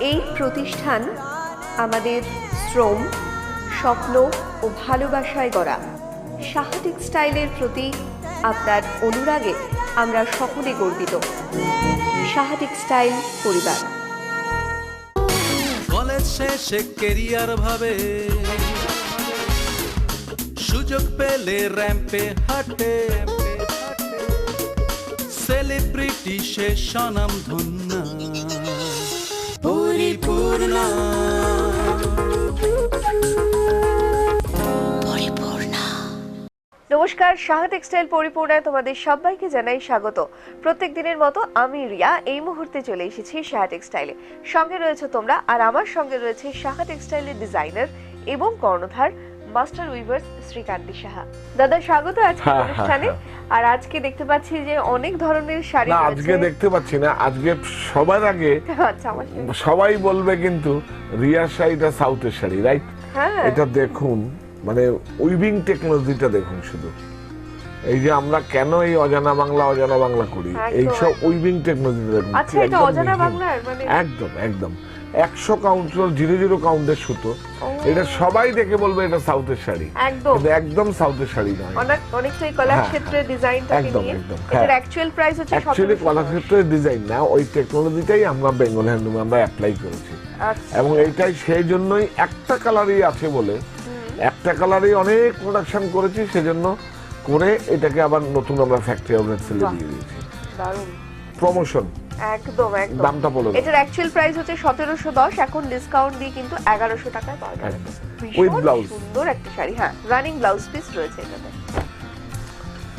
এই প্রতিষ্ঠান আমাদের শ্রম, স্বপ্ন ও ভালোবাসায় গড়া। সাহা টেক্সটাইলের প্রতি আপনার অনুরাগে আমরা সকলে গর্বিত। সাহা টেক্সটাইল পরিবার। কলেজ শেষে কেরিয়ার ভাবে, সুযোগ পেলে র্যাম্পে হাঁটে, সেলিব্রিটি সে স্বনাম ধন্য পরিপূর্ণ। নমস্কার, সাহা টেক্সটাইল পরিপূর্ণায় তোমাদের সবাইকে জানাই স্বাগত। প্রত্যেক দিনের মতো আমি রিয়া এই মুহূর্তে চলে এসেছি সাহা টেক্সটাইলে। সঙ্গে রয়েছে তোমরা, আর আমার সঙ্গে রয়েছে সাহা টেক্সটাইলের ডিজাইনার এবং কর্ণধার মাস্টার উইভার্স শ্রীকান্তি সাহা। দাদা স্বাগত আজকে অনুষ্ঠানে। আর আজকে দেখতে পাচ্ছি যে অনেক ধরনের শাড়ি না, আজকে দেখতে পাচ্ছি না, আজকে সবার আগে আচ্ছা সবাই বলবে কিন্তু রিয়ার শাড়িটা সাউথের শাড়ি, রাইট? হ্যাঁ, এটা দেখুন, মানে উইভিং টেকনোলজিটা দেখুন শুধু। এই যে আমরা কেন এই অজানা বাংলা করি, এই সব উইভিং টেকনোলজিটা দেখুন। আচ্ছা, এটা অজানা বাংলার মানে একদম একদম 100 কাউন্ট 00 কাউন্টের সুতো। এটা সবাই দেখে বলবে এটা সাউথের শাড়ি, কিন্তু একদম সাউথের শাড়ি নয়। অনেকটাই কলাক্ষেত্রের ডিজাইনটাকে নিয়ে। এটার অ্যাকচুয়াল প্রাইস হচ্ছে অ্যাকচুয়ালি কলাক্ষেত্রের ডিজাইন না, ওই টেকনোলজিটাই আমরা বেঙ্গল হ্যান্ডলুমে আমরা অ্যাপ্লাই করেছি। এবং এইটাই সেই জন্যই একটা কালারই আছে বলে, একটা কালারই অনেক প্রোডাকশন করেছি, সেজন্য করে এটাকে আবার নতুন আমরা ফ্যাক্টরি আউটলেট সেলে দিয়ে দিয়েছি। দারুণ প্রমোশন। একদম একদম। দামটা বলো। এটার অ্যাকচুয়াল প্রাইস হচ্ছে 1710, এখন ডিসকাউন্ট দিয়ে কিন্তু 1100 টাকায় পাওয়া যাবে। With blouse. সুন্দর একটা শাড়ি। হ্যাঁ, রানিং ব্লাউজ পিস রয়েছে এটাতে।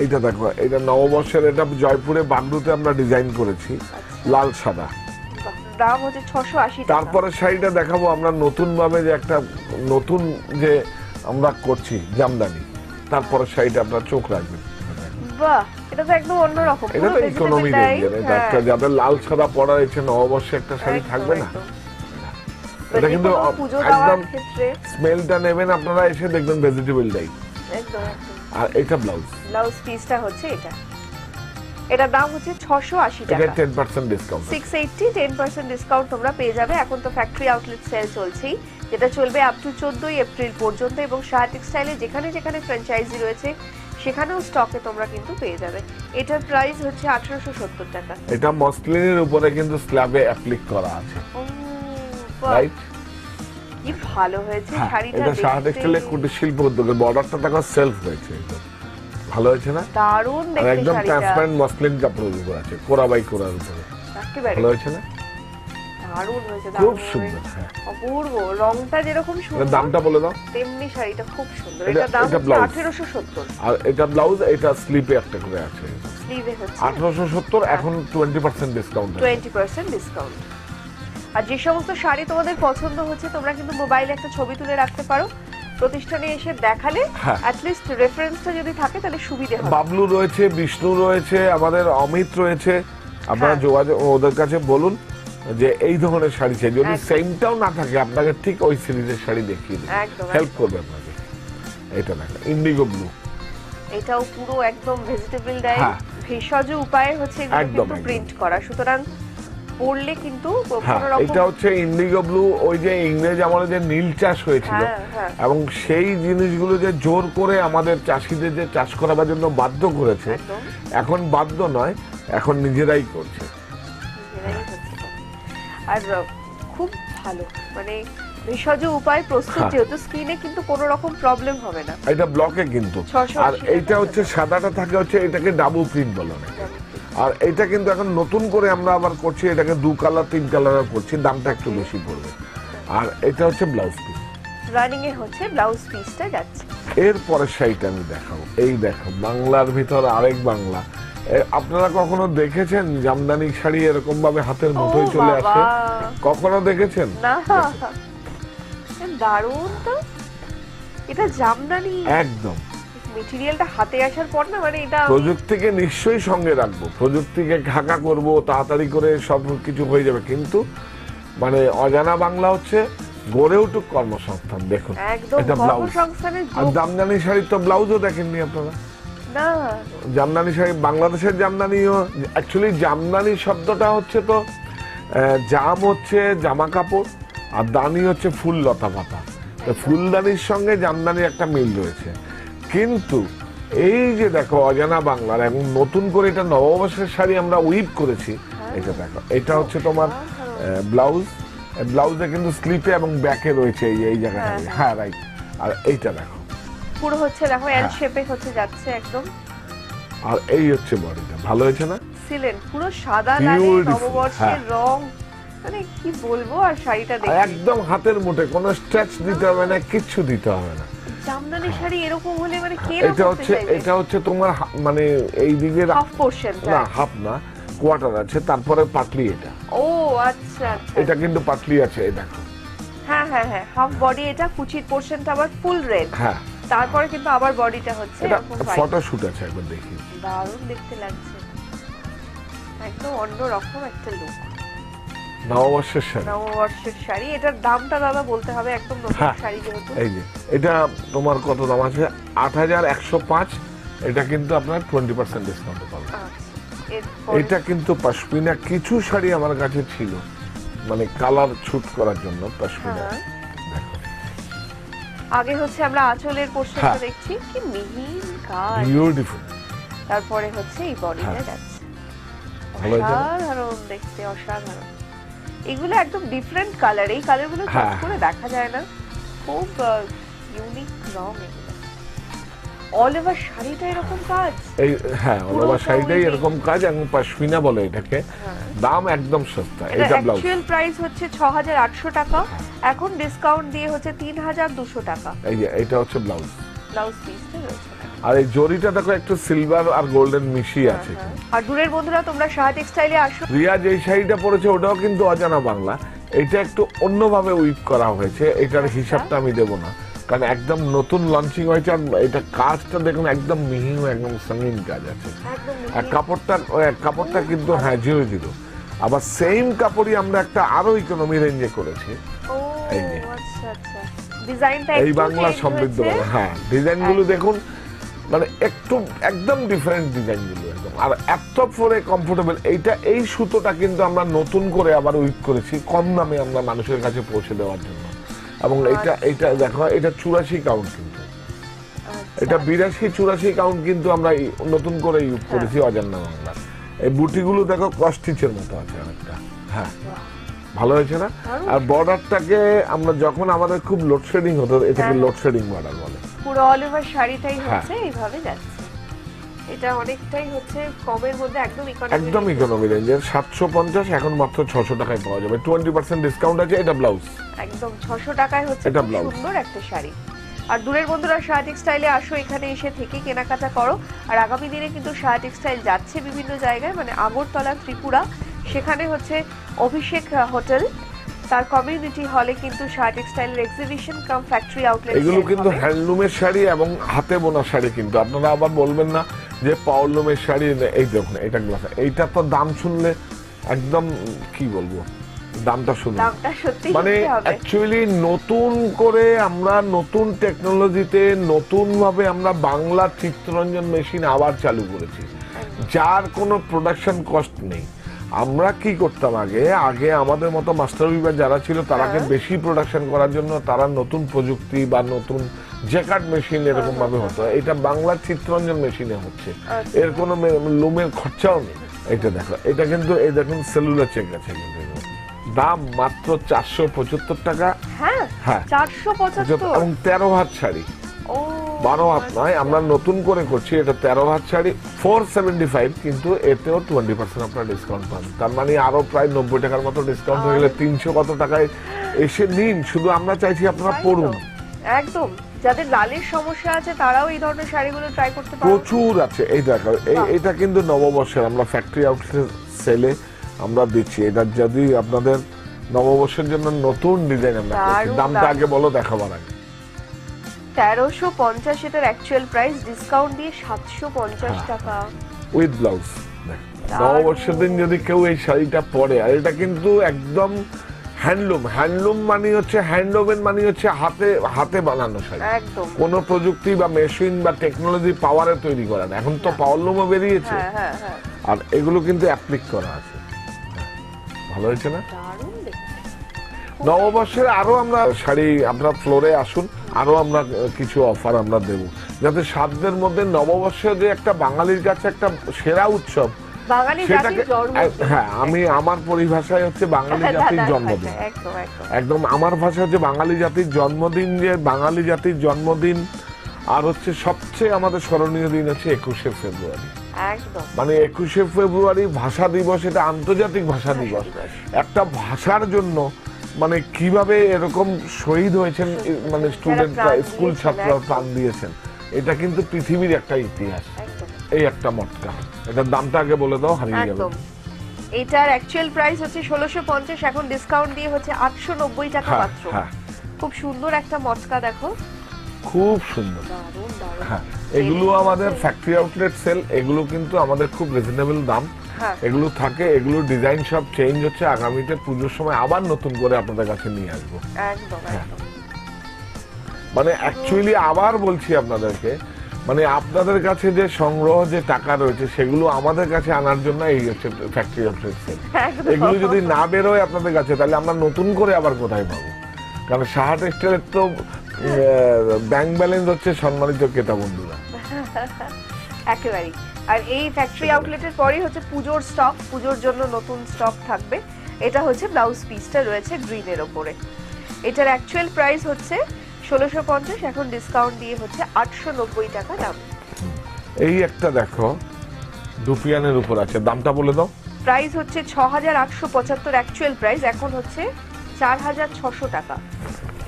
এটা দেখো, এটা নববর্ষের, এটা জয়পুরে বাগডুতে আমরা ডিজাইন করেছি, লাল সাদা। দাম হচ্ছে 680 টাকা। তারপরে শাড়িটা দেখাবো আমরা নতুন ভাবে, যে একটা নতুন যে আমরা করছি জামদানি। তারপরে শাড়িটা আপনার চোখ রাখবেন। বাহ, এটা তো একদম অন্যরকম। এটা তো ইকোনমি রেঞ্জের। এটা একটা যাদের লাল সাদা পরা হয়েছে, নববর্ষে একটা শাড়ি থাকবে না? এটা কিন্তু একদম স্মেলটা নেবেন আপনারা, এসে দেখবেন ভেজিটেবল ডাই। একদম। আর এটা ব্লাউজ পিসটা হচ্ছে এটা। এটার দাম হচ্ছে 680 টাকা। এটা 10% ডিসকাউন্ট। 680 10% ডিসকাউন্ট তোমরা পেয়ে যাবে। এখন তো ফ্যাক্টরি আউটলেট সেল চলছেই, যেটা চলবে আপ টু 14 এপ্রিল পর্যন্ত। এবং সাহা টেক্সটাইলে যেখানে যেখানে ফ্র্যাঞ্চাইজি রয়েছে সেখানেও স্টকে তোমরা কিন্তু পেয়ে যাবে। এটার প্রাইস হচ্ছে 1870 টাকা। এটা মসলিনের উপরে কিন্তু স্ল্যাবে অ্যাপ্লিক করা আছে, রাইট? কি ভালো হয়েছে শাড়িটা। এটা সাহা টেক্সটাইলের কুটির শিল্প উদ্যোগে বর্ডারটা দেখো সেলফ হয়েছে। ভালো হয়েছে না? দারুণ দেখতে। একদম ট্রান্সপারেন্ট মসলিন কাপড়ের উপর আছে, কোরা বাই কোরার উপরে। ভালো হয়েছে না? দারুণ হয়েছে, খুব সুন্দর। অপূর্ব। রংটা যেরকম সুন্দর, দামটা বলে দাও। তেমনি শাড়িটা খুব সুন্দর। এটা দাম 1870। আর এটা ব্লাউজ, এটা স্লিপে একটা করে আছে। স্লিভে হচ্ছে 1870, এখন 20% ডিসকাউন্ট। 20% ডিসকাউন্ট। আর যে সমস্ত শাড়ি তোমাদের পছন্দ হচ্ছে, তোমরা কিন্তু মোবাইলে একটা ছবি তুলে রাখতে পারো। প্রতিষ্ঠানে এসে দেখালে অ্যাট লিস্ট রেফারেন্সটা যদি থাকে তাহলে সুবিধা হবে। বাবলু রয়েছে, বিষ্ণু রয়েছে, আমাদের অমিত রয়েছে। আপনারা যোগাযোগ ওদের কাছে বলুন যে এই ধরনের শাড়ি চাই। যদি সেমটাও না থাকে, আপনাকে ঠিক ওই সিরিজের শাড়ি দেখিয়ে দেবে, হেল্প করবে আপনাকে। এটা দেখো, ইন্ডিগো ব্লু। এটাও পুরো একদম ভেজিটেবল ডাই, ভেষজ উপায়ে হচ্ছে এগুলো কিন্তু প্রিন্ট করা, সুতরাং পরলে কিন্তু কোনো রকম। এটা হচ্ছে ইন্ডিগো ব্লু। ওই যে ইংরেজ আমলে যে নীল চাষ হয়েছিল, এবং সেই জিনিসগুলো যে জোর করে আমাদের চাষিদের যে চাষ করার জন্য বাধ্য করেছে, এখন বাধ্য নয়, এখন নিজেরাই করছে। আর খুব ভালো, মানে ভেষজ উপায় প্রস্তুত, যেহেতু স্কিনে কিন্তু কোনো রকম প্রবলেম হবে না। এটা ব্লকে কিন্তু। আর এইটা হচ্ছে সাদাটা থাকে, হচ্ছে এটাকে ডাবল প্রিন্ট বলা হয়। আর এটা কিন্তু এখন নতুন করে আমরা আবার করছি, এটাকে 2 কালার 3 কালার করছি, দামটা একটু বেশি পড়বে। আর এটা হচ্ছে ব্লাউজ পিস, রানিং এ হচ্ছে ব্লাউজ পিসটা যাচ্ছে। এরপরে শাড়িটা আমি দেখাবো। এই দেখো, বাংলার ভিতর আরেক বাংলা। আপনারা কখনো দেখেছেন জামদানি শাড়ি এরকম ভাবে হাতের মুঠোয় চলে আসে? কখনো দেখেছেন? না। দারুণ তো। এটা জামদানি একদম। মেটেরিয়ালটা হাতে আসার পর না, মানে এটা প্রযুক্তিকে নিশ্চয়ই সঙ্গে রাখবো, প্রযুক্তিকে ঢাকা করব, তাড়াতাড়ি করে সব কিছু হয়ে যাবে, কিন্তু মানে অজানা বাংলা হচ্ছে গড়ে উঠুক কর্মসংস্থান। দেখুন, এটা ব্লাউজ। আর জামদানি শাড়ির তো ব্লাউজও দেখেননি আপনারা? না, জামদানি শাড়ি বাংলাদেশের জামদানিও। অ্যাকচুয়ালি জামদানি শব্দটা হচ্ছে তো জাম হচ্ছে জামা কাপড় আর দানি হচ্ছে ফুল লতা পাতা। তো ফুলদানির সঙ্গে জামদানির একটা মিল রয়েছে, কিন্তু এই যে দেখো অজানা বাংলার এবং নতুন করে এটা নববর্ষের শাড়ি আমরা উইভ করেছি। এটা দেখো, এটা হচ্ছে তোমার ব্লাউজ, ব্লাউজে কিন্তু স্লিপে এবং ব্যাকে রয়েছে এই জায়গাটা। হ্যাঁ রাইট। আর এইটা দেখো পুরো হচ্ছে দেখো এল শেপে হচ্ছে যাচ্ছে একদম। আর এই হচ্ছে বডিটা, ভালো হয়েছে না? সিলেন পুরো সাদা লালে Beautiful, নববর্ষের হ্যাঁ। রং, মানে কি বলবো। আর শাড়িটা আর দেখি একদম হাতের মুঠে, কোনো স্ট্রেচ দিতে হবে না, কিচ্ছু দিতে হবে না। জামদানি শাড়ি এরকম হলে মানে কে এটা হচ্ছে তোমার মানে এই দিকে হাফ পোরশন। না, হাফ না, কোয়ার্টার আছে, তারপরে পাটলি। এটা ও আচ্ছা আচ্ছা, এটা কিন্তু পাটলি আছে, এই দেখো। হ্যাঁ হ্যাঁ হ্ঁ, হাফ বডি, এটা কুচির পোরশনটা আবার ফুল রেড, হ্যাঁ, তারপরে কিন্তু আবার বডিটা হচ্ছে এটা এরকম white। ফটোশুট আছে, একবার দেখি। দারুণ দেখতে লাগছে, একদম অন্য রকম একটা লুক। নববর্ষের শাড়ি, নববর্ষের শাড়ি। এটার দামটা দাদা বলতে হবে, একদম নতুন হ্যাঁ। শাড়ি যেহেতু। এই যে এটা তোমার কত দাম আছে? ৮,১০৫। এটা কিন্তু আপনার 20% ডিসকাউন্ট পাবেন। এটা কিন্তু পশমিনা। কিছু শাড়ি আমার কাছে ছিল মানে কালার শুট করার জন্য পশমিনা। হ্যাঁ। দেখো আগে হচ্ছে আমরা আঁচলের পোরশনটা হ্যাঁ। দেখছি, কি মিহিন কাজ। বিউটিফুল। তারপরে হচ্ছে এই বডিটা হ্যাঁ। যাচ্ছে, ভালো হয়েছে না? অসাধারণ দেখতে, অসাধারণ। এগুলো একদম ডিফারেন্ট কালার, এই কালারগুলো চট হ্যাঁ। করে দেখা যায় না, খুব ইউনিক রং এগুলো। অল ওভার শাড়িটা এরকম কাজ। এই হ্যাঁ, পুরো অলওভার তো শাড়িটাই weaving। এরকম কাজ এবং পশমিনা বলে এটাকে। হ্যাঁ। দাম একদম সস্তা। এটা এটা ব্লাউজ। অ্যাকচুয়াল প্রাইস হচ্ছে ৬,৮০০ টাকা, এখন ডিসকাউন্ট দিয়ে হচ্ছে ৩,২০০ টাকা। এই যে এটা হচ্ছে ব্লাউজ। ব্লাউজ পিসটা রয়েছে। আর এই জরিটা দেখো একটু সিলভার আর গোল্ডেন মিশিয়ে আছে। হ্যাঁ। আর দূরের বন্ধুরা তোমরা শাহ টেক্সটাইলে আসো। রিয়া যে শাড়িটা পরেছে ওটাও কিন্তু অজানা বাংলা। এটা একটু অন্যভাবে উইভ করা হয়েছে, এটার হিসাবটা আমি দেবো না, কারণ একদম নতুন লঞ্চিং হয়েছে। আর এটা কাজটা দেখুন একদম মিহি, একদম সঙ্গীন কাজ আছে। একদম আর কাপড়টা কিন্তু হ্যাঁ 0-0। আবার সেম কাপড়ই আমরা একটা আরো ইকোনমি রেঞ্জে করেছি। ও এই যে। আচ্ছা আচ্ছা, ডিজাইনটা এই বাংলা সমৃদ্ধ বাংলা। হ্যাঁ, ডিজাইন গুলো দেখুন, মানে একটু একদম ডিফারেন্ট ডিজাইন গুলো একদম। আর এত পরে কমফোর্টেবল। এই সুতোটা কিন্তু আমরা নতুন করে আবার উইভ করেছি কম দামে আমরা মানুষের কাছে পৌঁছে দেওয়ার জন্য। এবং এটা দেখো, এটা 84 কাউন্ট কিন্তু, এটা 82-84 কাউন্ট কিন্তু আমরা নতুন করে ইউজ করেছি অজানা বাংলা। এই বুটিগুলো দেখো ক্রস স্টিচের মতো আছে অনেকটা। হ্যাঁ, ভালো হয়েছে না? আর বর্ডারটাকে আমরা যখন আমাদের খুব লোডশেডিং হতো, এটাকে লোডশেডিং বর্ডার বলে। পুরো অল ওভার শাড়িটাই হ্যাঁ। হচ্ছে এইভাবে যাচ্ছে। এটা অনেকটাই হচ্ছে কমের মধ্যে, একদম একদম ইকোনমি রেঞ্জের। 750, এখন মাত্র 600 টাকায় পাওয়া যাবে। 20% ডিসকাউন্ট আছে। এটা ব্লাউজ, একদম 600 টাকায় হচ্ছে। এটা খুব ব্লাউজ। সুন্দর একটা শাড়ি। আর দূরের বন্ধুরা শাহ টেক্সটাইলে আসো, এখানে এসে থেকে কেনাকাটা করো। আর আগামী দিনে কিন্তু শাহ টেক্সটাইল যাচ্ছে বিভিন্ন জায়গায়, মানে আগরতলা, ত্রিপুরা, সেখানে হচ্ছে অভিষেক হোটেল, তার কমিউনিটি হলে কিন্তু শাহ টেক্সটাইলের এক্সিবিশন কাম ফ্যাক্টরি আউটলেট। এগুলো কিন্তু হ্যান্ডলুমের শাড়ি এবং হাতে বোনা শাড়ি। কিন্তু আপনারা আবার বলবেন না যে পাওয়ারলুমের শাড়ি। এই দেখুন, এটা গ্লাস, এইটা তো দাম শুনলে একদম কি বলবো, দামটা শুনুন। দামটা সত্যি মানে হবে। অ্যাকচুয়ালি নতুন করে আমরা নতুন টেকনোলজিতে নতুন ভাবে আমরা বাংলা চিত্তরঞ্জন মেশিন আবার চালু করেছি, যার কোনো প্রোডাকশন কস্ট নেই। আমরা কি করতাম আগে আমাদের মতো মাস্টার উইভার যারা ছিল তারাকে বেশি প্রোডাকশন করার জন্য তারা নতুন প্রযুক্তি বা নতুন জ্যাকার্ড মেশিন এরকম ভাবে হতো। এটা বাংলা চিত্তরঞ্জন মেশিনে হচ্ছে, এর কোনো লুমের খরচাও নেই। এটা দেখো, এটা কিন্তু এই দেখুন সেলুলার চেক আছে, কিন্তু দাম মাত্র 475 টাকা। হ্যাঁ হ্যাঁ, 475 এবং 13 হাত শাড়ি, ও 12 হাত নয়, আমরা নতুন করে করছি। এটা 13 হাত শাড়ি 475, কিন্তু এতেও 20% আপনারা ডিসকাউন্ট পাবেন। তার মানে আরো প্রায় 90 টাকার মতো ডিসকাউন্ট হয়ে গেলে 300 কত টাকায় এসে নিন। শুধু আমরা চাইছি আপনারা পড়ুন। একদম, যাদের লালের সমস্যা আছে তারাও এই ধরনের শাড়িগুলো ট্রাই করতে পারেন। প্রচুর আছে। এই দেখো, এটা কিন্তু নববর্ষের আমরা ফ্যাক্টরি আউটলেট সেলে আমরা দিচ্ছি। এটা যদি আপনাদের নববর্ষের জন্য নতুন ডিজাইন আমরা করছি। দামটা আগে বলো দেখাবার আগে। 1350 এটার অ্যাকচুয়াল প্রাইস, ডিসকাউন্ট দিয়ে 750 টাকা উইথ ব্লাউজ। নববর্ষের দিন যদি কেউ এই শাড়িটা পরে, আর এটা কিন্তু একদম হ্যান্ডলুম মানে হচ্ছে হ্যান্ডওভেন, মানে হচ্ছে হাতে বানানো শাড়ি, একদম কোনো প্রযুক্তি বা মেশিন বা টেকনোলজি পাওয়ারে তৈরি করা না। এখন তো পাওয়ারলুমও বেরিয়েছে। হ্যাঁ হ্যাঁ হ্যাঁ। আর এগুলো কিন্তু অ্যাপ্লিক করা আছে। ভালো হয়েছে না? দারুণ দেখতে। নববর্ষের আরো আমরা শাড়ি, আপনার ফ্লোরে আসুন, আরো আমরা কিছু অফার আমরা দেব, যাতে সাধ্যের মধ্যে নববর্ষের যে একটা বাঙালির কাছে একটা সেরা উৎসব, বাঙালি জাতির জন্মদিন। হ্যাঁ, আমি আমার পরিভাষায় হচ্ছে বাঙালি জাতির জন্মদিন। একদম একদম একদম আমার ভাষা হচ্ছে বাঙালি জাতির জন্মদিন, যে বাঙালি জাতির জন্মদিন। আর হচ্ছে সবচেয়ে আমাদের স্মরণীয় দিন হচ্ছে 21শে ফেব্রুয়ারি। একদম মানে 21শে ফেব্রুয়ারি ভাষা দিবস, এটা আন্তর্জাতিক ভাষা দিবস। একটা ভাষার জন্য মানে কিভাবে এরকম শহীদ হয়েছেন, মানে স্টুডেন্টরা, স্কুল ছাত্ররা প্রাণ দিয়েছেন, এটা কিন্তু পৃথিবীর একটা ইতিহাস। একদম এই একটা মটকা, এটার দামটা আগে বলে দাও, হারিয়ে যাবে। একদম। এটার অ্যাকচুয়াল প্রাইস হচ্ছে 1650, এখন ডিসকাউন্ট দিয়ে হচ্ছে 890 টাকা হ্যাঁ মাত্র। হ্যাঁ, খুব সুন্দর একটা মটকা, দেখো খুব সুন্দর। দারুণ দারুণ। হ্যাঁ, এগুলো আমাদের ফ্যাক্টরি আউটলেট সেল, এগুলো কিন্তু আমাদের খুব রিজনেবল দাম। হ্যাঁ এগুলো থাকে, এগুলো ডিজাইন সব চেঞ্জ হচ্ছে, আগামীতে পুজোর সময় আবার নতুন করে আপনাদের কাছে নিয়ে আসবো। একদম একদম। মানে অ্যাকচুয়ালি আবার বলছি আপনাদেরকে, মানে আপনাদের কাছে যে সংগ্রহ যে টাকা রয়েছে সেগুলো আমাদের কাছে আনার জন্য এই হচ্ছে ফ্যাক্টরি আউটলেট সেল। একদম। এগুলো যদি না বেরোয় আপনাদের কাছে, তাহলে আমরা নতুন করে আবার কোথায় পাবো? কারণ সাহা টেক্সটাইলের তো ব্যাংক ব্যালেন্স হচ্ছে সম্মানিত ক্রেতা বন্ধুরা। একেবারেই। আর এই ফ্যাক্টরি আউটলেটের পরেই হচ্ছে পুজোর স্টক, পুজোর জন্য নতুন স্টক থাকবে। এটা হচ্ছে ব্লাউজ পিসটা রয়েছে গ্রিনের ওপরে। এটার অ্যাকচুয়াল প্রাইস হচ্ছে 1650, এখন ডিসকাউন্ট দিয়ে হচ্ছে 890 টাকা দাম। এই একটা দেখো, ডুপিয়ানের উপর আছে, দামটা বলে দাও। প্রাইস হচ্ছে 6875 অ্যাকচুয়াল প্রাইস, এখন হচ্ছে 4600 টাকা।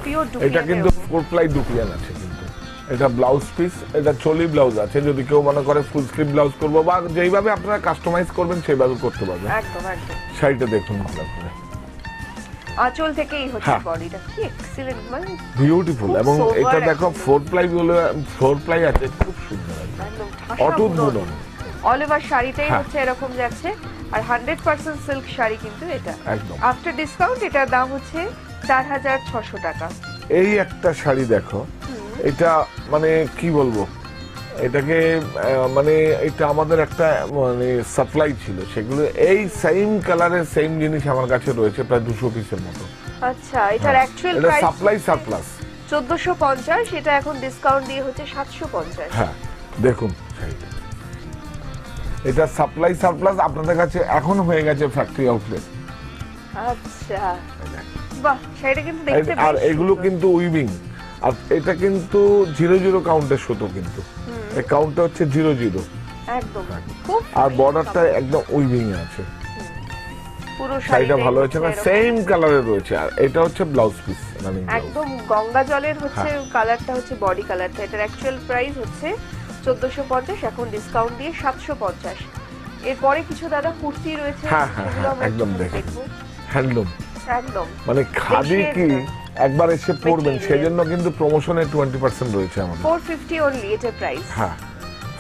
পিওর এটা ডুপিয়ানের কিন্তু 4 প্লাই ডুপিয়ান আছে, কিন্তু এটা ব্লাউজ পিস, এটা চলি ব্লাউজ আছে। যদি কেউ মনে করে ফুল স্লিভ ব্লাউজ করবো, বা যেইভাবে আপনারা কাস্টমাইজ করবেন সেইভাবে করতে পারবেন। একদম একদম। শাড়িটা দেখুন ভালো করে, আঁচল থেকেই হচ্ছে হ্যাঁ। বডিটা কি এক্সিলেন্ট, মানে বিউটিফুল। খুব এবং sober এটা দেখো একদম। 4 প্লাই বলে 4 প্লাই আছে, খুব সুন্দর একদম। একদম অটুট বুনন। অল ওভার শাড়িটাই হ্যাঁ। হচ্ছে এরকম যাচ্ছে, আর 100% সিল্ক শাড়ি কিন্তু এটা। একদম। আফটার ডিসকাউন্ট এটার দাম হচ্ছে 4600 টাকা। এই একটা শাড়ি দেখো, এটা মানে কি বলবো, এটাকে মানে এটা আমাদের একটা মানে সাপ্লাই ছিল, সেগুলো এই সেম কালারের সেম জিনিস আমার কাছে রয়েছে প্রায় 200 পিসের মতো। আচ্ছা, এটার অ্যাকচুয়াল এটা প্রাইস সাপ্লাই সারপ্লাস 1450, এটা এখন ডিসকাউন্ট দিয়ে হচ্ছে 750। হ্যাঁ, দেখুন শাড়িটা, এটা সাপ্লাই সারপ্লাস আপনাদের কাছে এখন হয়ে গেছে ফ্যাক্টরি আউটলেট। আচ্ছা বাহ, শাড়িটা কিন্তু দেখতে আর বেশ এগুলো সুন্দর। কিন্তু উইভিং, আর এটা কিন্তু 00 কাউন্টের সুতো, কিন্তু এই কাউন্টটা হচ্ছে 00, একদম খুব আর বর্ডারটা একদম উইভিং আছে। পুরো শাড়িটা ভালো হয়েছে না? এরকম। সেম কালারের রয়েছে, আর এটা হচ্ছে ব্লাউজ পিস, রানিং ব্লাউজ। একদম গঙ্গা জলের হচ্ছে হ্যাঁ। কালারটা হচ্ছে বডি কালারটা। এটার অ্যাকচুয়াল প্রাইস হচ্ছে 1450, এখন ডিসকাউন্ট দিয়ে 750। এরপরে কিছু দাদা কুর্তি রয়েছে, হ্যাঁ, হ্যাঁ, সেগুলো হ্যাঁ, আমরা একদম একটু দেখুন। দেখবো। হ্যান্ডলুম, একদম মানে খাদি কি একবার এসে পড়বেন, Material। সেজন্য কিন্তু প্রমোশনে 20% রয়েছে আমাদের। 450 অনলি এটার প্রাইস। হ্যাঁ,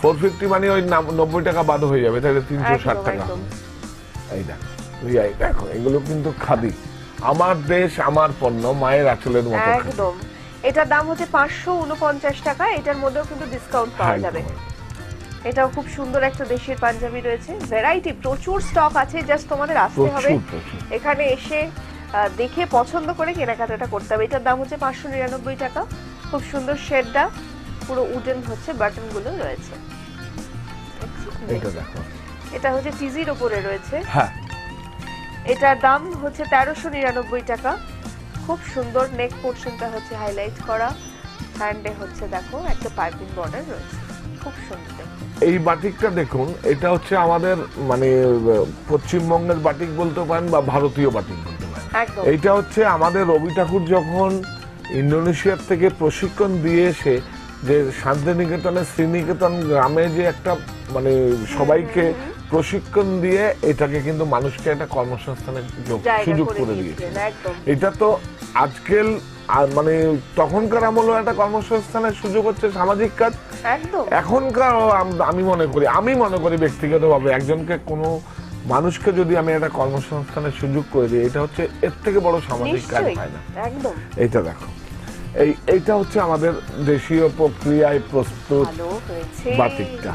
450 মানে ওই 90 টাকা বাদ হয়ে যাবে, তাহলে 360 টাকা একদম। হবে। এই দেখো, এগুলো কিন্তু খাদি, আমার দেশ আমার পণ্য, মায়ের আঁচলের মতো খাদি। একদম। এটার দাম হচ্ছে 549 টাকা, এটার মধ্যেও কিন্তু ডিসকাউন্ট পাওয়া হ্যাঁ, যাবে। একদম। এটাও খুব সুন্দর একটা দেশের পাঞ্জাবি রয়েছে, ভ্যারাইটি প্রচুর স্টক আছে, জাস্ট তোমাদের আসতে হবে প্রচুর। এখানে এসে দেখে পছন্দ করে কেনাকাটাটা করতে হবে। এটার দাম হচ্ছে 599 টাকা। খুব সুন্দর শেডটা, পুরো উডেন হচ্ছে বাটন গুলো রয়েছে। এটা দেখো, এটা হচ্ছে টিজির উপরে রয়েছে, হ্যাঁ, এটার দাম হচ্ছে 1399 টাকা। খুব সুন্দর নেক পোর্শনটা হচ্ছে হাইলাইট করা, হ্যান্ডে হচ্ছে দেখো একটা পাইপিং বর্ডার রয়েছে, খুব সুন্দর দেখতে। এই বাটিকটা দেখুন, এটা হচ্ছে আমাদের মানে পশ্চিমবঙ্গের বাটিক বলতে পারেন, বা ভারতীয় বাটিক বলতে পারেন। একদম এইটা হচ্ছে আমাদের রবি ঠাকুর যখন ইন্দোনেশিয়ার থেকে প্রশিক্ষণ দিয়ে এসে যে শান্তিনিকেতনের শ্রীনিকেতন গ্রামে যে একটা মানে সবাইকে প্রশিক্ষণ দিয়ে এটাকে কিন্তু মানুষকে একটা কর্মসংস্থানের জায়গা সুযোগ করে করে দিয়েছে। দিয়েছিলেন, একদম এটা তো আজকাল মানে তখনকার আমলেও একটা কর্মসংস্থানের সুযোগ হচ্ছে, সামাজিক কাজ। একদম এখনকার আমি মনে করি ব্যক্তিগতভাবে, একজনকে কোনো মানুষকে যদি আমি একটা কর্মসংস্থানের সুযোগ করে দিই, এটা হচ্ছে এর থেকে বড় সামাজিক কাজ নিশ্চয়ই, হয় না। একদম এইটা দেখো, এইটা হচ্ছে আমাদের দেশীয় প্রক্রিয়ায় প্রস্তুত ভালো হয়েছে। বাটিকটা।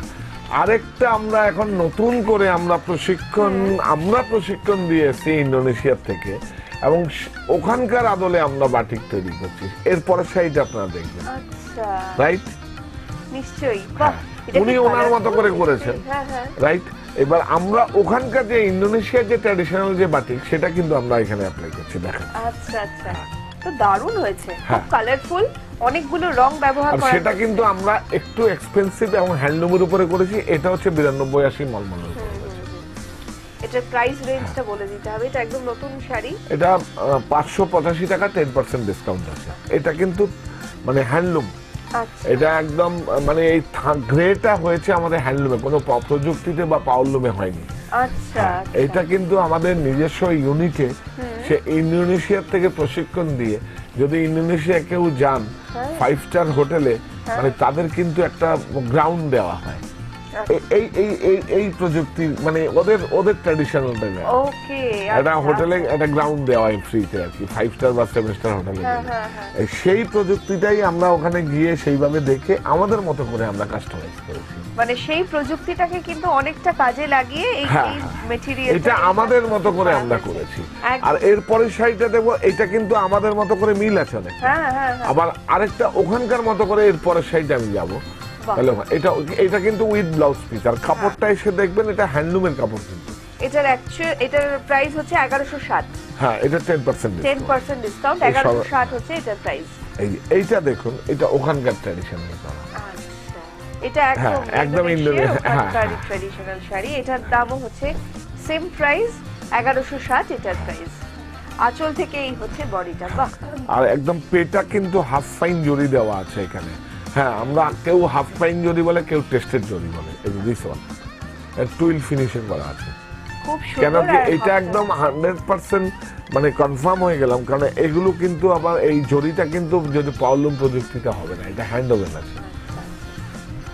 আরেকটা আমরা এখন নতুন করে আমরা প্রশিক্ষণ দিয়েছি ইন্দোনেশিয়া থেকে, এবং ওখানকার আদলে আমরা বাটিক তৈরি করছি। এরপরে সাইড আপনারা দেখবেন, আচ্ছা রাইট? নিশ্চয়ই, বাহ এটা উনি কি ওনার মতো করে colourful? করেছেন, হ্যাঁ হ্যাঁ রাইট? এবার আমরা ওখানকার যে ইন্দোনেশিয়ার যে ট্র্যাডিশনাল যে বাটিক, সেটা কিন্তু আমরা এখানে অ্যাপ্লাই করছি। দেখেন, আচ্ছা আচ্ছা, তো দারুণ হয়েছে, খুব হ্যাঁ। কালারফুল, অনেকগুলো রং ব্যবহার আর করা সেটা হয়েছে। কিন্তু আমরা একটু এক্সপেন্সিভ এবং হ্যান্ডলুমের উপরে করেছি। এটা হচ্ছে 92-80 মলমলের উপরে। এটার প্রাইস রেঞ্জটা বলে দিতে হবে, এটা একদম নতুন শাড়ি। এটা 585 টাকা, 10% ডিসকাউন্ট আছে। এটা কিন্তু মানে হ্যান্ডলুম, আচ্ছা এটা একদম মানে এই গ্রেটা হয়েছে আমাদের হ্যান্ডলুমে, কোনো প্রযুক্তিতে বা পাওয়ারলুমে হয়নি। আচ্ছা আচ্ছা। এটা কিন্তু আমাদের নিজস্ব ইউনিটে, সে ইন্দোনেশিয়ার থেকে প্রশিক্ষণ দিয়ে, যদি ইন্দোনেশিয়া কেউ যান 5 স্টার হোটেলে, মানে তাদের কিন্তু একটা গ্রাউন্ড দেওয়া হয়। এই প্রযুক্তি মানে ওদের ট্র্যাডিশনাল ওকে, একটা হোটেলে একটা গ্রাউন্ড দেওয়া হয় ফ্রিতে আর কি, 5 স্টার বা 7 স্টার হোটেলে হ্যাঁ, গেলে। হ্যাঁ, হ্যাঁ। সেই প্রযুক্তিটাই আমরা ওখানে গিয়ে সেইভাবে দেখে আমাদের মতো করে আমরা কাস্টমাইজ করেছি। মানে সেই প্রযুক্তিটাকে কিন্তু অনেকটা কাজে লাগিয়ে এই হ্যাঁ, মেটেরিয়াল, এটা আমাদের মতো করে আমরা করেছি। আর এরপরে শাড়িটা দেখবো, এটা কিন্তু আমাদের মতো করে মিল আছে অনেক। হ্যাঁ হ্যাঁ হ্যাঁ, আবার আরেকটা ওখানকার মতো করে এরপরে শাড়িটা আমি যাবো। বাহ। তাহলে এটা কিন্তু উইথ ব্লাউজ পিস, আর কাপড়টা এসে দেখবেন এটা হ্যান্ডলুমের কাপড় কিন্তু। এটার প্রাইস হচ্ছে 1160, হ্যাঁ, এটা 10% 10% ডিসকাউন্ট, 1160 হচ্ছে এটার প্রাইস। এইটা দেখুন, এটা ওখানকার ট্র্যাডিশনাল করা। আচ্ছা, এটা হ্যাঁ, একদম একদম ইন্দোনেশিয়ার হ্যাঁ, ওখানকার হ্যাঁ। ট্র্যাডিশনাল শাড়ি। এটার দামও হচ্ছে সেম প্রাইস, 1160 এটার প্রাইস। আঁচল থেকেই হচ্ছে বডিটা, বাহ। আর একদম পেটা কিন্তু হাফ ফাইন জরি দেওয়া আছে এখানে। হ্যাঁ, আমরা কেউ হাফ ফাইন জরি বলে, কেউ টেস্টেড জরি বলে। এই দিস ওয়ান টুইল ফিনিশিং করা আছে। খুব কেন সুন্দর। কি আর এটা একদম 100% মানে কনফার্ম হয়ে গেলাম, কারণ এগুলো কিন্তু আবার এই জরিটা কিন্তু যদি পাওয়ারলুম প্রযুক্তিতে হবে না, এটা হ্যান্ড ওভেন আছে।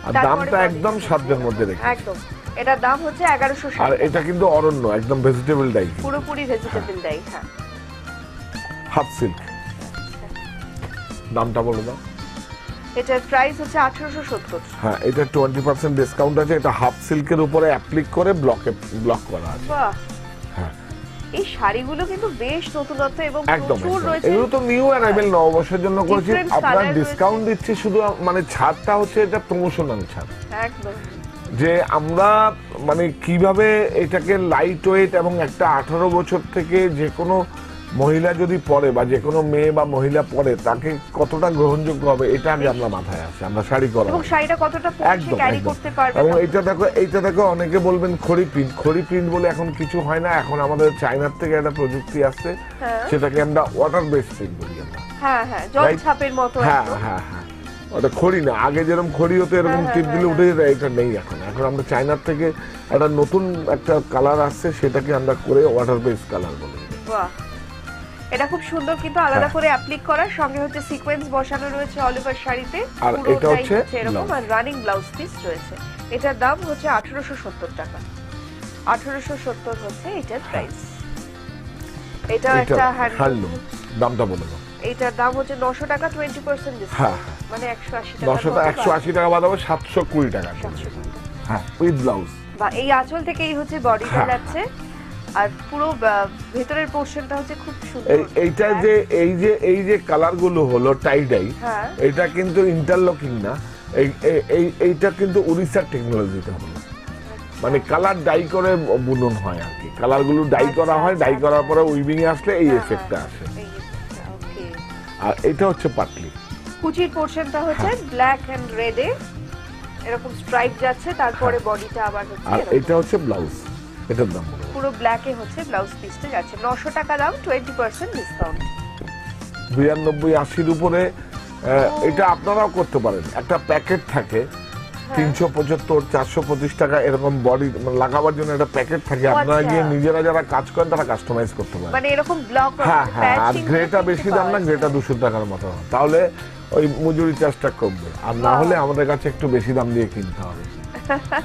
আর তারপরে দামটা body একদম piece সাধ্যের মধ্যে রেখে। একদম, এটার দাম হচ্ছে 1160। আর এটা কিন্তু অরণ্য, একদম ভেজিটেবল ডাই, পুরোপুরি ভেজিটেবল ডাই। হ্যাঁ, হাফ সিল্ক। দামটা বলে দাও। এটার প্রাইস হচ্ছে 1870। হ্যাঁ, এটা 20% ডিসকাউন্ট আছে। এটা হাফ সিল্কের উপরে অ্যাপ্লিক করে ব্লক করা আছে। বাহ, হ্যাঁ, এই শাড়িগুলো কিন্তু বেশ নতুনত্ব এবং একদম প্রচুর একদম। রয়েছে। এগুলো তো নিউ অ্যারাইভেল, নববর্ষের জন্য করেছি। Different আপনার colour ডিসকাউন্ট রয়েছে। দিচ্ছি শুধু, মানে ছাড়টা হচ্ছে এটা প্রমোশনাল ছাড়, একদম যে আমরা মানে কিভাবে এটাকে লাইট ওয়েট এবং একটা 18 বছর থেকে যে কোনো মহিলা যদি পরে, বা যে কোনো মেয়ে বা মহিলা পরে, তাকে কতটা গ্রহণযোগ্য হবে, এটা আগে আমরা মাথায় আসে। আমরা শাড়ি করা এবং শাড়িটা কতটা পরে একদম ক্যারি একদম। করতে পারবে। এবং এইটা দেখো অনেকে বলবেন খড়ি প্রিন্ট বলে এখন কিছু হয় না। এখন আমাদের চায়নার থেকে একটা প্রযুক্তি আসছে, হ্যাঁ। সেটাকে আমরা ওয়াটার বেস প্রিন্ট বলি আমরা। হ্যাঁ হ্যাঁ, জল Right? ছাপের মতো হ্যাঁ একদম। হ্যাঁ হ্যাঁ, ওটা খড়ি না, আগে যেরকম খড়ি হতো এরকম হ্যাঁ, টিপ দিলে হ্যাঁ, উঠে যেত, এটা নেই এখন। এখন আমরা চায়নার থেকে একটা নতুন একটা কালার আসছে, সেটাকে আমরা করে ওয়াটার বেস কালার বলি। বাহ, এটা খুব সুন্দর, কিন্তু আলাদা হ্যাঁ। করে অ্যাপ্লিক করার সঙ্গে হচ্ছে সিকোয়েন্স বসানো রয়েছে অল ওভার শাড়িতে। আর পুরোটাই এটা হচ্ছে এরকম, blouse। আর রানিং ব্লাউজ পিস রয়েছে। এটার দাম হচ্ছে 1870 টাকা। 1870 হচ্ছে এটার প্রাইস। এটাও এটা একটা হ্যান্ডলুম। হ্যান্ডলুম। দামটা বলে দাও। এটার দাম হচ্ছে 900 টাকা, 20% হ্যাঁ, ডিসকাউন্ট, হ্যাঁ। মানে 180 টাকা। 180 টাকা বাদ হবে, 720 টাকা। হ্যাঁ, উইথ ব্লাউজ। বা এই আঁচল থেকেই হচ্ছে বডিটা হ্যাঁ। যাচ্ছে, আর পুরো ভেতরের পোরশনটা হচ্ছে খুব সুন্দর। এইটা যে এই যে কালার গুলো হলো টাই ডাই, হ্যাঁ। এটা কিন্তু ইন্টারলকিং না, এইটা কিন্তু উড়িষ্যার টেকনোলজিতে হলো। মানে কালার ডাই করে বুনন হয় আর কি, কালার গুলো ডাই করা হয়, ডাই করার পরে উইভিং এ আসলে এই এফেক্টটা আসে। এই effect-টা, okay। আর এটা হচ্ছে পাটলি। কুচির পোরশনটা হচ্ছে ব্ল্যাক এন্ড রেডে এরকম স্ট্রাইপ যাচ্ছে, তারপরে বডিটা আবার হচ্ছে আর এরকম। এটা হচ্ছে ব্লাউজ। এটার দাম বলো। পুরো ব্ল্যাকে হচ্ছে ব্লাউজ পিসটা যাচ্ছে, 900 টাকা দাম, 20% ডিসকাউন্ট। 92-80 উপরে। এটা আপনারাও করতে পারেন। একটা প্যাকেট থাকে 375, 425 টাকা এরকম বডি লাগাবার জন্য একটা প্যাকেট থাকে। আপনারা আচ্ছা। গিয়ে নিজেরা যারা কাজ করেন তারা কাস্টমাইজ করতে পারেন। মানে এরকম ব্লক, হ্যাঁ হ্যাঁ, আর গ্রেটা বেশি দাম না, গ্রেটা 200 টাকার মতো। তাহলে ওই মজুরি চার্জটা কমবে, আর না হলে আমাদের কাছে একটু বেশি দাম দিয়ে কিনতে হবে।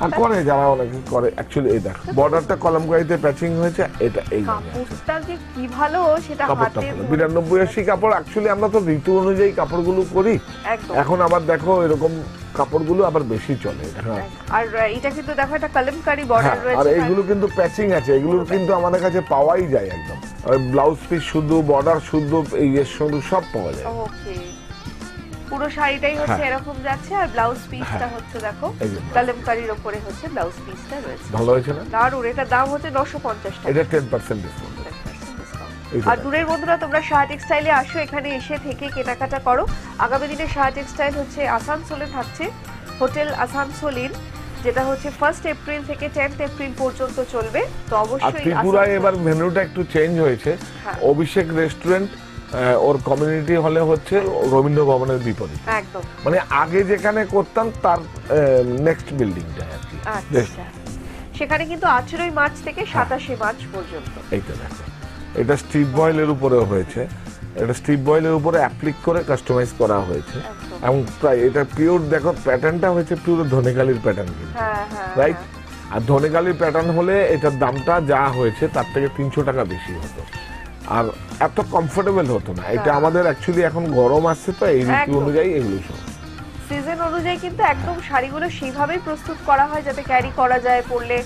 আর করে যারা অনেকে করে অ্যাকচুয়ালি, এই দেখো বর্ডারটা কলমকারিতে প্যাচিং হয়েছে, এটা এই কাপড়টা যে কি ভালো সেটা কাপড়টা হাতে 92-80 কাপড়। অ্যাকচুয়ালি আমরা তো ঋতু অনুযায়ী কাপড়গুলো করি। একদম। এখন আবার দেখো এরকম কাপড়গুলো আবার বেশি চলে এটা। হ্যাঁ আর এটা কিন্তু দেখো একটা কলমকারি বর্ডার হ্যাঁ, আর রয়েছে। এগুলো কিন্তু প্যাচিং আছে, এগুলো কিন্তু আমাদের কাছে পাওয়াই যায় একদম। ব্লাউজ পিস শুদ্ধ, বর্ডার শুদ্ধ, এই শুদ্ধ সব পাওয়া যায়। ওকে, পুরো শাড়িটাই হচ্ছে এরকম যাচ্ছে, আর ব্লাউজ পিসটা হচ্ছে দেখো এই যে কলমকারির উপরে হচ্ছে ব্লাউজ পিসটা রয়েছে। ভালো হয়েছে না? দারুণ, এটার দাম হচ্ছে 950 টাকা। এটা 10% ডিসকাউন্ট। এইটা আর দূরের বন্ধুরা, তোমরা সাহা টেক্সটাইলে আসো, এখানে এসে থেকে কেনাকাটা করো। আগামী দিনে সাহা টেক্সটাইল হচ্ছে আসানসোলে থাকছে, হোটেল আসানসোলিন, যেটা হচ্ছে 1 এপ্রিল থেকে 10 এপ্রিল পর্যন্ত চলবে। তো আর অবশ্যই ত্রিপুরায় এবার মেনুটা একটু চেঞ্জ হয়েছে। হ্যাঁ। অভিষেক রেস্টুরেন্ট ওর কমিউনিটি হলে হচ্ছে রবীন্দ্র ভবনের বিপরীত, একদম। মানে আগে যেখানে করতাম তার নেক্সট বিল্ডিংটা আর কি। আচ্ছা, সেখানে কিন্তু 18 মার্চ থেকে 27 মার্চ পর্যন্ত। এইটা দেখো, এটা স্ট্রিপ বয়েলের উপরে হয়েছে, এটা স্ট্রিপ বয়েলের উপরে অ্যাপ্লিক করে কাস্টমাইজ করা হয়েছে। একদম। এবং প্রায় এটা পিওর, দেখো প্যাটার্নটা হয়েছে পিওর ধনেকালির প্যাটার্ন কিন্তু, হ্যাঁ হ্যাঁ, রাইট? আর ধনেকালির প্যাটার্ন হলে এটার দামটা যা হয়েছে তার থেকে 300 টাকা বেশি হতো, আর এত কমফোর্টেবল হতো না। এটা আমাদের অ্যাকচুয়ালি এখন গরম আসছে, তো এই ঋতু একদম। অনুযায়ী এগুলো সব সিজন অনুযায়ী কিন্তু একদম শাড়িগুলো সেইভাবেই প্রস্তুত করা হয় যাতে ক্যারি করা যায়, পরলে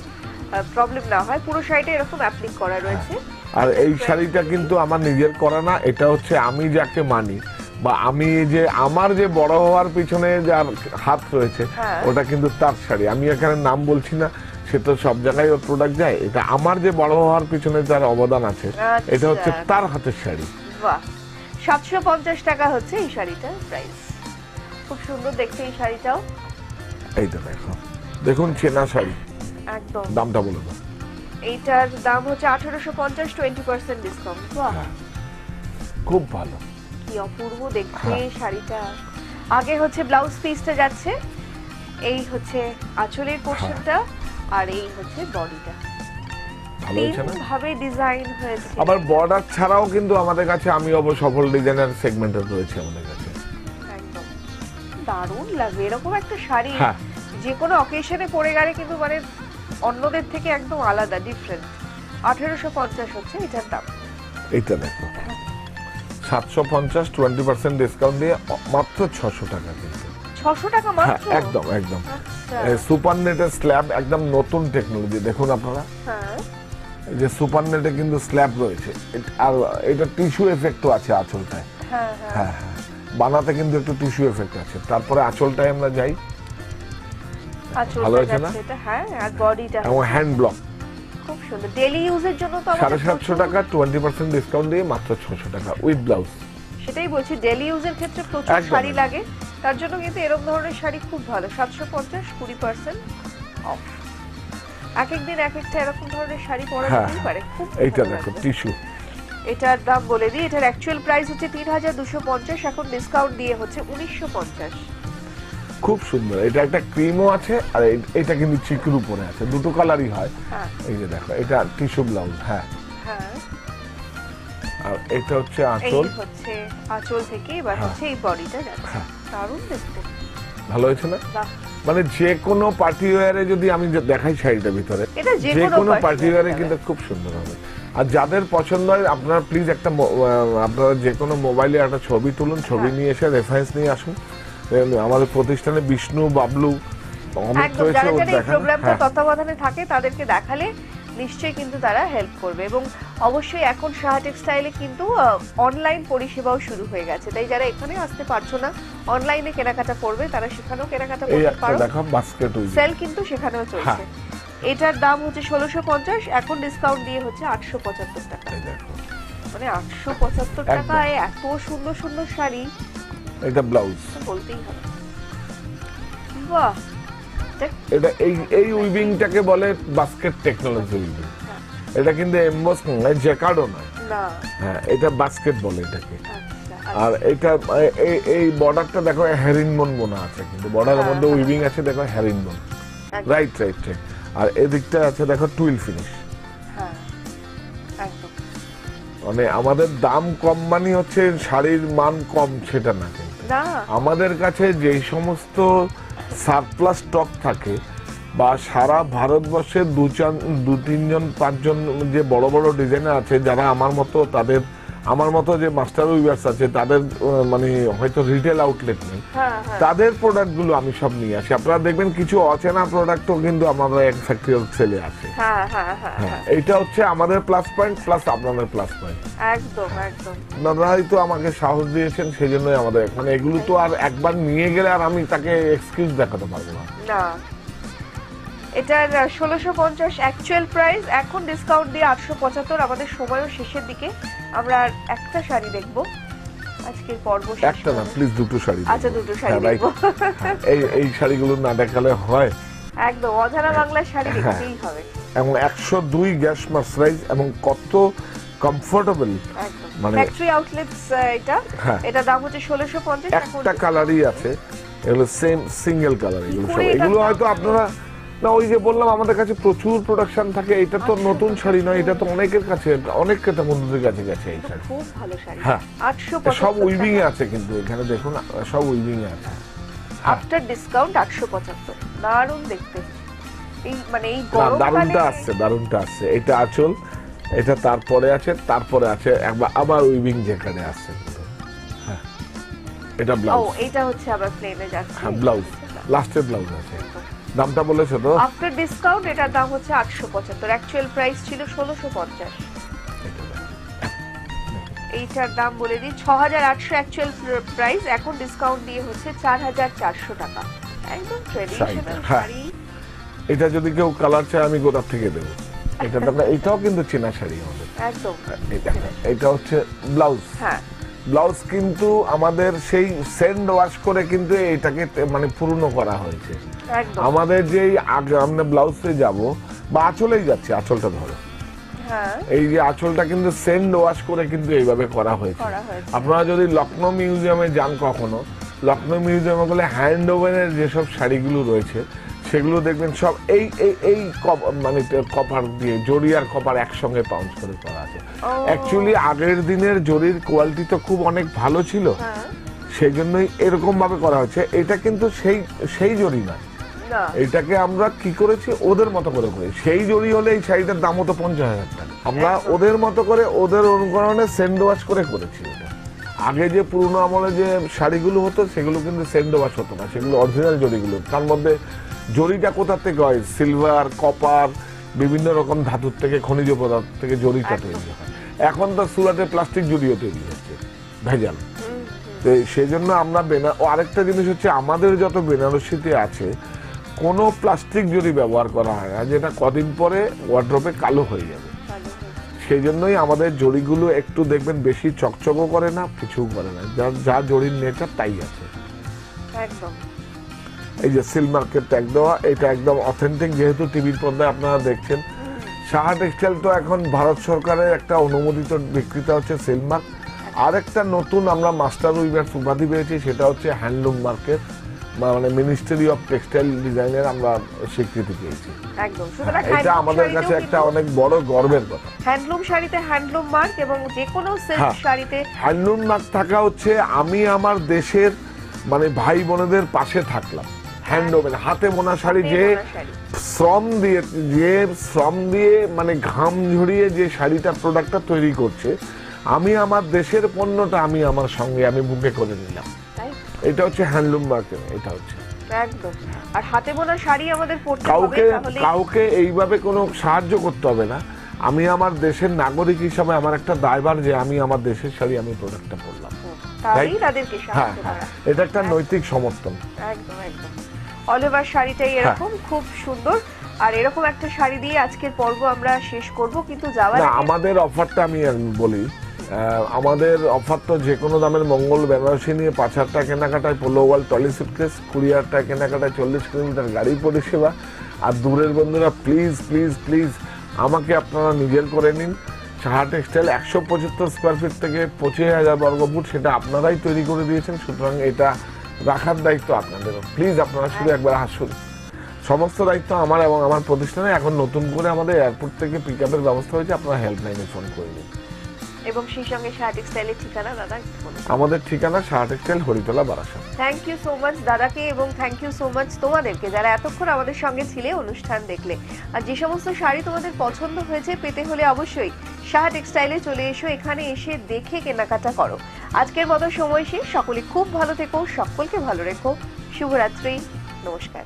প্রবলেম না হয়। পুরো শাড়িটা এরকম অ্যাপ্লিক করা রয়েছে। আর এই শাড়িটা কিন্তু আমার নিজের করা না, এটা হচ্ছে আমি যাকে মানি বা আমি যে আমার যে বড় হওয়ার পিছনে যার হাত রয়েছে, হ্যাঁ। ওটা কিন্তু তার শাড়ি। আমি এখানে নাম বলছি না, সে তো সব জায়গায় ওর প্রোডাক্ট যায়। এটা আমার যে বড় হওয়ার পিছনে যার অবদান আছে, আচ্ছা। এটা হচ্ছে তার হাতের শাড়ি। বাহ, 750 টাকা হচ্ছে এই শাড়িটার প্রাইস। খুব সুন্দর দেখতে এই শাড়িটাও। এইটা দেখো, দেখুন চেনা শাড়ি, একদম। দামটা বলে দাও। এইটার দাম হচ্ছে 1850, 20% ডিসকাউন্ট। বাহ, হ্যাঁ, খুব ভালো। কি অপূর্ব দেখতে হ্যাঁ। এই শাড়িটা। আগে হচ্ছে ব্লাউজ পিসটা যাচ্ছে, এই হচ্ছে আঁচলের পোর্শনটা, আর এই হচ্ছে বডিটা। ভালো হয়েছে না? তিন ভাবে ডিজাইন হয়েছে। আবার বর্ডার ছাড়াও কিন্তু আমাদের কাছে আমি সফল ডিজাইনার সেগমেন্টের রয়েছে আমাদের কাছে। একদম দারুণ লাগবে এরকম একটা শাড়ি। হ্যাঁ। যে কোনো অকেশনে পরে গেলে কিন্তু মানে অন্যদের থেকে একদম আলাদা, ডিফারেন্ট। 1850 হচ্ছে এটার দাম। এইটা দেখো, 750, 20% ডিসকাউন্ট দিয়ে মাত্র 600 টাকা কিন্তু। 600 টাকা হ্যাঁ, মাত্র? একদম একদম। আচ্ছা। সুপার নেটের স্ল্যাব, একদম নতুন টেকনোলজি। দেখুন আপনারা, হ্যাঁ এই যে সুপার নেটে কিন্তু স্ল্যাব রয়েছে, আর এটা টিস্যু এফেক্টও আছে আঁচলটায়। হ্যাঁ হ্যাঁ। হ্যাঁ হ্যাঁ, বানাতে কিন্তু একটু টিস্যু এফেক্ট আছে। তারপরে আঁচলটায় আমরা যাই, আঁচলটা ভালো হয়েছে না? যাচ্ছে এটা, হ্যাঁ, আর বডিটা এবং হ্যান্ড ব্লক। খুব সুন্দর। ডেইলি ইউজের জন্য তো আমাদের 750 টাকা, 20% ডিসকাউন্ট দিয়ে মাত্র 600 টাকা উইথ ব্লাউজ। সেটাই বলছি, ডেইলি ইউজের ক্ষেত্রে প্রচুর একদম, শাড়ি একদম। লাগে, তার জন্য কিন্তু এরকম ধরনের শাড়ি খুব ভালো। 750, 20% অফ। এক এক দিন এক একটা এরকম ধরনের শাড়ি পরা হ্যাঁ, যেতেই পারে। খুব এইটা ভালো দেখো লাগবে। টিস্যু। এটার দাম বলে দিই, এটার অ্যাকচুয়াল প্রাইস হচ্ছে 3250, এখন ডিসকাউন্ট দিয়ে হচ্ছে 1950। খুব সুন্দর। এটা একটা ক্রিমও আছে, আর এটা কিন্তু চিকুর উপরে আছে, দুটো কালারই হয়। হ্যাঁ এই যে দেখো, এটা টিস্যু ব্লাউজ। হ্যাঁ, হ্যাঁ, আর এটা হচ্ছে এই আঁচল। হচ্ছে আঁচল থেকে এবার হ্যাঁ। হচ্ছে এই বডিটা যাচ্ছে। হ্যাঁ। দারুণ দেখতে। ভালো হয়েছে না? বাহ, মানে যে কোনো পার্টি ওয়্যারে যদি আমি দেখাই শাড়িটার ভিতরে, এটা যে যে কোনো কোনো party পার্টি wear ওয়্যারে হবে। কিন্তু খুব সুন্দর হবে। আর যাদের পছন্দ হয়, আপনারা প্লিজ একটা আপনারা যে কোনো মোবাইলে একটা ছবি তুলুন, ছবি হ্যাঁ। নিয়ে এসে রেফারেন্স নিয়ে আসুন। আমাদের প্রতিষ্ঠানে বিষ্ণু, বাবলু, অমিত একদম, রয়েছে, যারা ওর যারা এই দেখানো। প্রোগ্রামটা হ্যাঁ, তত্ত্বাবধানে থাকে তাদেরকে দেখালে নিশ্চয়ই কিন্তু তারা হেল্প করবে। এবং অবশ্যই এখন সাহা টেক্সটাইলে কিন্তু অনলাইন পরিষেবাও শুরু হয়ে গেছে, তাই যারা এখানে আসতে পারছো না, অনলাইনে কেনাকাটা করবে, তারা সেখানেও কেনাকাটা এই করতে একটা পারো। দেখো বাস্কেট উইথ। সেল কিন্তু সেখানেও চলছে। হ্যাঁ। এটার দাম হচ্ছে 1650, এখন ডিসকাউন্ট দিয়ে হচ্ছে 875 টাকা। এই দেখো, মানে 875 একদম। টাকায় এত সুন্দর সুন্দর শাড়ি, এটা ব্লাউজ। তো বলতেই হবে। বাহ, এটা এই উইভিংটাকে বলে বাস্কেট টেকনোলজি উইভিং। এটা কিন্তু এমবস নয়, জ্যাকার্ডও নয়। না, হ্যাঁ, এটা বাস্কেট বলে এটাকে। আচ্ছা আর এটা এই বর্ডারটা দেখো হেরিনবোন বোনা আছে, কিন্তু বর্ডারের মধ্যে উইভিং আছে, দেখো হেরিনবোন। একদম। Right right right. আর এদিকটা আছে দেখো টুইল ফিনিশ। হ্যাঁ, একদম। মানে আমাদের দাম কম মানে হচ্ছে শাড়ির মান কম সেটা না, কিন্তু না, আমাদের কাছে যেই সমস্ত সারপ্লাস স্টক থাকে, বা সারা ভারতবর্ষের 2-3 জন 5 জন যে বড় বড় ডিজাইনার আছে, যারা আমার মতো তাদের আমার মতো যে মাস্টার উইভার্স আছে তাদের মানে হয়তো রিটেল আউটলেট নেই, হ্যাঁ হ্যাঁ তাদের প্রোডাক্ট গুলো আমি সব নিয়ে আসি। আপনারা দেখবেন কিছু অচেনা প্রোডাক্টও কিন্তু আমাদের এক ফ্যাক্টরি সেলে আছে। হ্যাঁ হ্যাঁ হ্যাঁ হ্যাঁ, এইটা হচ্ছে আমাদের প্লাস পয়েন্ট প্লাস আপনাদের প্লাস পয়েন্ট। একদম একদম। আপনারাই তো আমাকে সাহস দিয়েছেন, সেই জন্যই আমাদের মানে এগুলো তো আর একবার নিয়ে গেলে আর আমি তাকে এক্সকিউজ দেখাতে পারবো না। না, এটার 1650 অ্যাকচুয়াল প্রাইস, এখন ডিসকাউন্ট দিয়ে 875। আমাদের সময়ও শেষের দিকে, আমরা আর একটা শাড়ি দেখব আজকের পর্ব শেষ একটা না, করে। প্লিজ দুটো শাড়ি আচ্ছা, দেখাবো। দুটো শাড়ি হ্যাঁ, right. দেখবো। এই শাড়িগুলো না দেখালে হয়? একদম অজানা বাংলার শাড়ি হ্যাঁ। দেখতেই হবে। এবং 102 গ্যাস মার্সারাইজ এবং কত কমফোর্টেবল। একদম মানে- ফ্যাক্টরি আউটলেটস এটা, হ্যাঁ। এটা দাম হচ্ছে 1650। এখন একটা কালারই আছে, এগুলো সেম সিঙ্গেল কালার। এগুলো সব, করে এটা এগুলো দাম হয়তো কেন? আপনারা না, ওই যে বললাম আমাদের কাছে প্রচুর প্রোডাকশন থাকে। এটা তো নতুন শাড়ি নয়, এটা তো অনেকের কাছে, অনেক ক্রেতা বন্ধুদের কাছে গেছে এই শাড়ি। খুব ভালো শাড়ি। হ্যাঁ। 875 সব উইভিং এ আছে, কিন্তু এখানে দেখুন সব উইভিং এ আছে। After discount 875। দারুণ দেখতে। এই মানে এই না, গরমকালে দারুনটা আসছে, দারুনটা আসছে। এটা আঁচল, এটা তারপরে আছে, তারপরে আছে আবার উইভিং যেখানে আসছে। হ্যাঁ, এটা ও ব্লাউজ। এটা হচ্ছে আবার প্লেনে যাচ্ছে। হ্যাঁ, ব্লাউজ, লাস্টের ব্লাউজ আছে। দামটা বলেছো তো? আফটার ডিসকাউন্ট এটার দাম হচ্ছে 875। অ্যাকচুয়াল প্রাইস ছিল 1650। এইটার দাম বলে দিই 6800 অ্যাকচুয়াল প্রাইস, এখন ডিসকাউন্ট দিয়ে হচ্ছে 4400 টাকা। একদম ট্রেডিশনাল হ্যাঁ। শাড়ি। এটা যদি কেউ কালার চায় আমি গোদাম থেকে দেবো। এটা দামটা, এটাও কিন্তু চেনা শাড়ি আমাদের। একদম এটা হচ্ছে ব্লাউজ। হ্যাঁ ব্লাউজ কিন্তু আমাদের সেই সেন্ড ওয়াশ করে কিন্তু এটাকে মানে পূর্ণ করা হয়েছে। একদম আমাদের যেই আগে আমরা ব্লাউজে যাব বা আঁচলেই যাচ্ছে, আঁচলটা ধরো, হ্যাঁ এই যে আঁচলটা কিন্তু সেন্ড ওয়াশ করে কিন্তু এইভাবে করা হয়েছে। করা হয়েছে। আপনারা যদি লখনৌ মিউজিয়ামে যান কখনো, লখনৌ মিউজিয়ামে গেলে হ্যান্ড ওভেনের যেসব শাড়িগুলো রয়েছে সেগুলো দেখবেন সব এই এই এই মানে কপার দিয়ে, জরি আর কপার একসঙ্গে পাউন্স করে করা আছে। অ্যাকচুয়ালি আগের দিনের জরির কোয়ালিটি তো খুব অনেক ভালো ছিল, হ্যাঁ সেই জন্যই এরকম ভাবে করা হয়েছে। এটা কিন্তু সেই জরি না, না এটাকে আমরা কি করেছি ওদের মতো করে করি। সেই জরি হলে এই শাড়িটার দাম হতো 50,000 টাকা। আমরা ওদের মতো করে, ওদের অনুকরণে সেন্ড ওয়াশ করে করেছি এটা। আগে যে পুরনো আমলে যে শাড়িগুলো হতো সেগুলো কিন্তু সেন্ড ওয়াশ হতো না, সেগুলো অরিজিনাল জরিগুলো। তার মধ্যে জরিটা কোথা থেকে হয়? সিলভার, কপার, বিভিন্ন রকম ধাতুর থেকে, খনিজ পদার্থ থেকে জরিটা তৈরি হয়। এখন তো সুরাটে প্লাস্টিক জরিও তৈরি হচ্ছে, ভেজাল। তো সেই জন্য আমরা আরেকটা জিনিস হচ্ছে, আমাদের যত বেনারসিতে আছে কোনো প্লাস্টিক জরি ব্যবহার করা হয় না, যেটা কদিন পরে ওয়ার্ড্রোবে কালো হয়ে যাবে। ভালো হয়েছে। সেই জন্যই আমাদের জরিগুলো একটু দেখবেন বেশি চকচকও করে না, কিছু করে না, যা জরির নেচার তাই আছে। একদম এই যে সিল মার্কেট ট্যাগ দেওয়া, এটা একদম অথেন্টিক, যেহেতু টিভির পর্দায় আপনারা দেখছেন। সাহা টেক্সটাইল তো এখন ভারত সরকারের একটা অনুমোদিত বিক্রেতা হচ্ছে সিলমার্ক। আর একটা নতুন আমরা মাস্টার উইভার্স উপাধি পেয়েছি, সেটা হচ্ছে হ্যান্ডলুম মার্কেট, মানে মিনিস্ট্রি অফ টেক্সটাইল ডিজাইনের আমরা স্বীকৃতি পেয়েছি। একদম। সুতরাং এটা আমাদের কাছে একটা অনেক বড় গর্বের কথা। হ্যান্ডলুম শাড়িতে হ্যান্ডলুম মার্ক এবং যে কোনো সিল্ক হ্যাঁ। শাড়িতে হ্যান্ডলুম মার্ক থাকা হচ্ছে আমি আমার দেশের মানে ভাই বোনেদের পাশে থাকলাম। হ্যান্ডলুম হাতে বোনা শাড়ি, হাতে যে বোনা শাড়ি। শ্রম দিয়ে মানে ঘাম ঝরিয়ে যে শাড়িটা প্রোডাক্টটা তৈরি করছে, আমি আমার দেশের পণ্যটা আমি আমার সঙ্গে আমি বুকে করে নিলাম। তাই এটা হচ্ছে হ্যান্ডলুম মার্কেট, এটা হচ্ছে। একদম। আর হাতে বোনা শাড়ি আমাদের পরতে হবে, কাউকে তাহলে কাউকে এইভাবে কোনো সাহায্য করতে হবে না। আমি আমার দেশের নাগরিক হিসাবে আমার একটা দায়ভার যে আমি আমার দেশের শাড়ি আমি প্রোডাক্টটা পরলাম। তাহলেই তাদেরকে হ্যাঁ, সাহায্য হ্যাঁ, করা। এটা একটা নৈতিক সমর্থন। একদম একদম। অল ওভার শাড়িটাই এরকম খুব সুন্দর। আর এরকম একটা শাড়ি দিয়ে আজকের পর্ব আমরা শেষ করব, কিন্তু যাওয়ার না, আগে আমাদের অফারটা আমি বলি, আমাদের অফার তো যে কোনো দামের মঙ্গল বেনারসি নিয়ে 5,000 টাকা কেনাকাটায় পোলো ওয়াল টলি সুটকেস, 20,000 টাকা কেনাকাটায় 40 কিলোমিটার গাড়ি পরিষেবা। আর দূরের বন্ধুরা প্লিজ প্লিজ প্লিজ আমাকে আপনারা নিজের করে নিন। সাহা টেক্সটাইল 175 স্কোয়ার ফিট থেকে 25,000 বর্গফুট, সেটা আপনারাই তৈরি করে দিয়েছেন। সুতরাং এটা রাখার দায়িত্ব আপনাদেরও। প্লিজ আপনারা শুধু একবার আসুন। সমস্ত দায়িত্ব আমার এবং আমার প্রতিষ্ঠানে। এখন নতুন করে আমাদের এয়ারপোর্ট থেকে পিক আপের ব্যবস্থা হয়েছে, আপনারা হেল্পলাইনে ফোন করে দিন। এবং সেই সঙ্গে সাহা টেক্সটাইলের ঠিকানা দাদা একটু বলুন। আমাদের ঠিকানা Saha textile, Haritala, Barasat. Thank you so much দাদাকে, এবং থ্যাংক ইউ সো মাচ তোমাদেরকে যারা এতক্ষণ আমাদের সঙ্গে ছিলে, অনুষ্ঠান দেখলে। আর যে সমস্ত শাড়ি তোমাদের পছন্দ হয়েছে, পেতে হলে অবশ্যই সাহা টেক্সটাইলে চলে এসো, এখানে এসে দেখে কেনাকাটা করো। আজকের মতো সময় শেষ, সকলে খুব ভালো থেকো, সকলকে ভালো রেখো। শুভরাত্রি, নমস্কার।